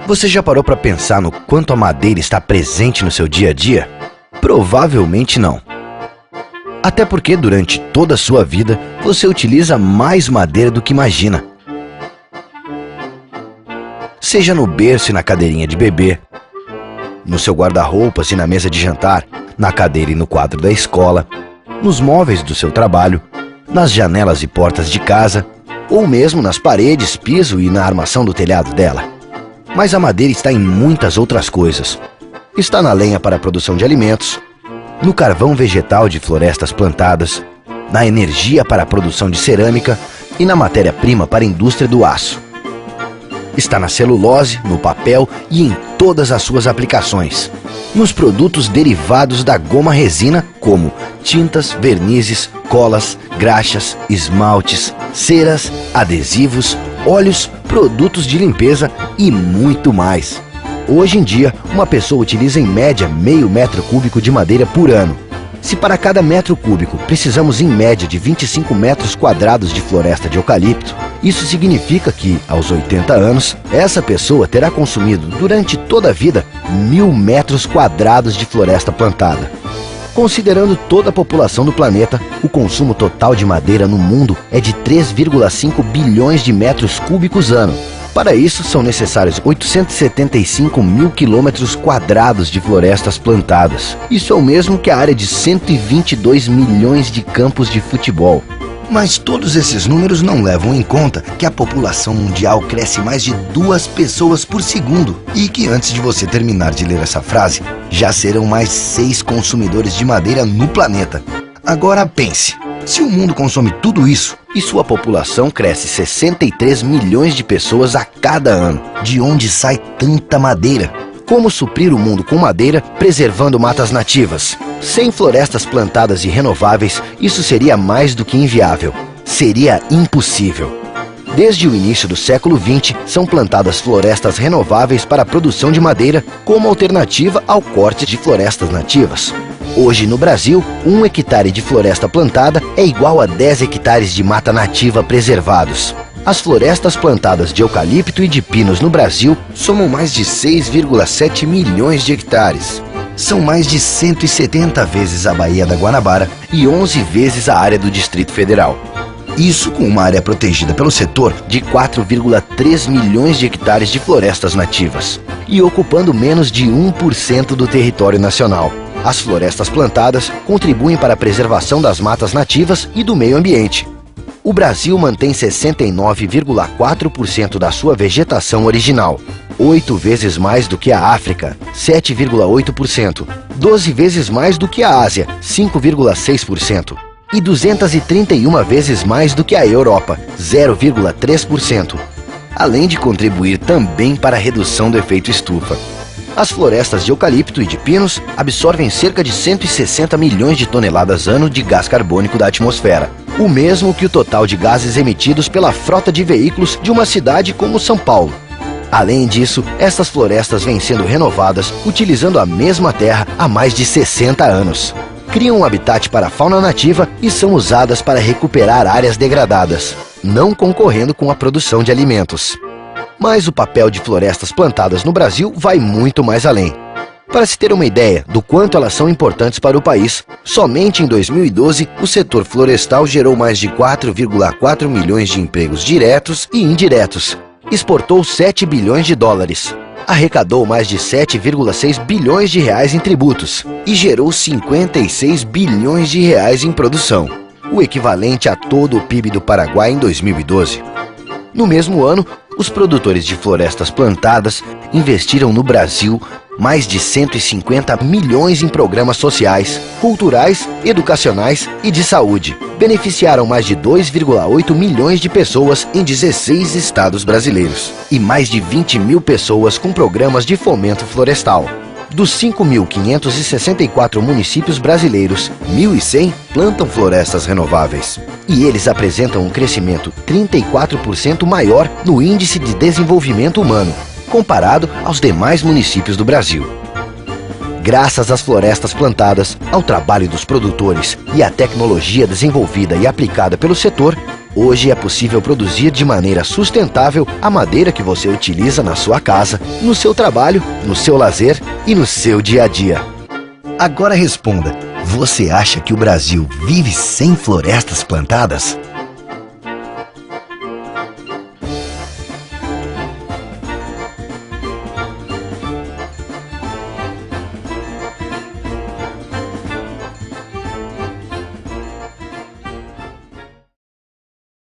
Você já parou para pensar no quanto a madeira está presente no seu dia a dia? Provavelmente não. Até porque durante toda a sua vida você utiliza mais madeira do que imagina. Seja no berço e na cadeirinha de bebê, no seu guarda-roupas e na mesa de jantar, na cadeira e no quadro da escola, nos móveis do seu trabalho, nas janelas e portas de casa, ou mesmo nas paredes, piso e na armação do telhado dela. Mas a madeira está em muitas outras coisas. Está na lenha para a produção de alimentos, no carvão vegetal de florestas plantadas, na energia para a produção de cerâmica e na matéria-prima para a indústria do aço. Está na celulose, no papel e em todas as suas aplicações. Nos produtos derivados da goma resina, como tintas, vernizes, colas, graxas, esmaltes, ceras, adesivos, óleos, produtos de limpeza e muito mais. Hoje em dia, uma pessoa utiliza em média meio metro cúbico de madeira por ano. Se para cada metro cúbico precisamos em média de 25 metros quadrados de floresta de eucalipto, isso significa que, aos 80 anos, essa pessoa terá consumido durante toda a vida 1.000 metros quadrados de floresta plantada. Considerando toda a população do planeta, o consumo total de madeira no mundo é de 3,5 bilhões de metros cúbicos ano. Para isso, são necessários 875 mil quilômetros quadrados de florestas plantadas. Isso é o mesmo que a área de 122 milhões de campos de futebol. Mas todos esses números não levam em conta que a população mundial cresce mais de 2 pessoas por segundo e que antes de você terminar de ler essa frase, já serão mais 6 consumidores de madeira no planeta. Agora pense, se o mundo consome tudo isso e sua população cresce 63 milhões de pessoas a cada ano, de onde sai tanta madeira? Como suprir o mundo com madeira, preservando matas nativas? Sem florestas plantadas e renováveis, isso seria mais do que inviável. Seria impossível. Desde o início do século XX, são plantadas florestas renováveis para a produção de madeira como alternativa ao corte de florestas nativas. Hoje, no Brasil, 1 hectare de floresta plantada é igual a 10 hectares de mata nativa preservados. As florestas plantadas de eucalipto e de pinos no Brasil somam mais de 6,7 milhões de hectares. São mais de 170 vezes a Baía da Guanabara e 11 vezes a área do Distrito Federal. Isso com uma área protegida pelo setor de 4,3 milhões de hectares de florestas nativas e ocupando menos de 1% do território nacional. As florestas plantadas contribuem para a preservação das matas nativas e do meio ambiente. O Brasil mantém 69,4% da sua vegetação original, 8 vezes mais do que a África, 7,8%, 12 vezes mais do que a Ásia, 5,6%, e 231 vezes mais do que a Europa, 0,3%, além de contribuir também para a redução do efeito estufa. As florestas de eucalipto e de pinos absorvem cerca de 160 milhões de toneladas ano de gás carbônico da atmosfera, o mesmo que o total de gases emitidos pela frota de veículos de uma cidade como São Paulo. Além disso, essas florestas vêm sendo renovadas utilizando a mesma terra há mais de 60 anos. Criam um habitat para a fauna nativa e são usadas para recuperar áreas degradadas, não concorrendo com a produção de alimentos. Mas o papel de florestas plantadas no Brasil vai muito mais além. Para se ter uma ideia do quanto elas são importantes para o país, somente em 2012 o setor florestal gerou mais de 4,4 milhões de empregos diretos e indiretos, exportou 7 bilhões de dólares, arrecadou mais de 7,6 bilhões de reais em tributos e gerou 56 bilhões de reais em produção, o equivalente a todo o PIB do Paraguai em 2012. No mesmo ano, os produtores de florestas plantadas investiram no Brasil mais de 150 milhões em programas sociais, culturais, educacionais e de saúde. Beneficiaram mais de 2,8 milhões de pessoas em 16 estados brasileiros e mais de 20 mil pessoas com programas de fomento florestal. Dos 5.564 municípios brasileiros, 1.100 plantam florestas renováveis. E eles apresentam um crescimento 34% maior no Índice de Desenvolvimento Humano, comparado aos demais municípios do Brasil. Graças às florestas plantadas, ao trabalho dos produtores e à tecnologia desenvolvida e aplicada pelo setor, Hoje é possível produzir de maneira sustentável a madeira que você utiliza na sua casa, no seu trabalho, no seu lazer e no seu dia a dia. Agora responda, você acha que o Brasil vive sem florestas plantadas?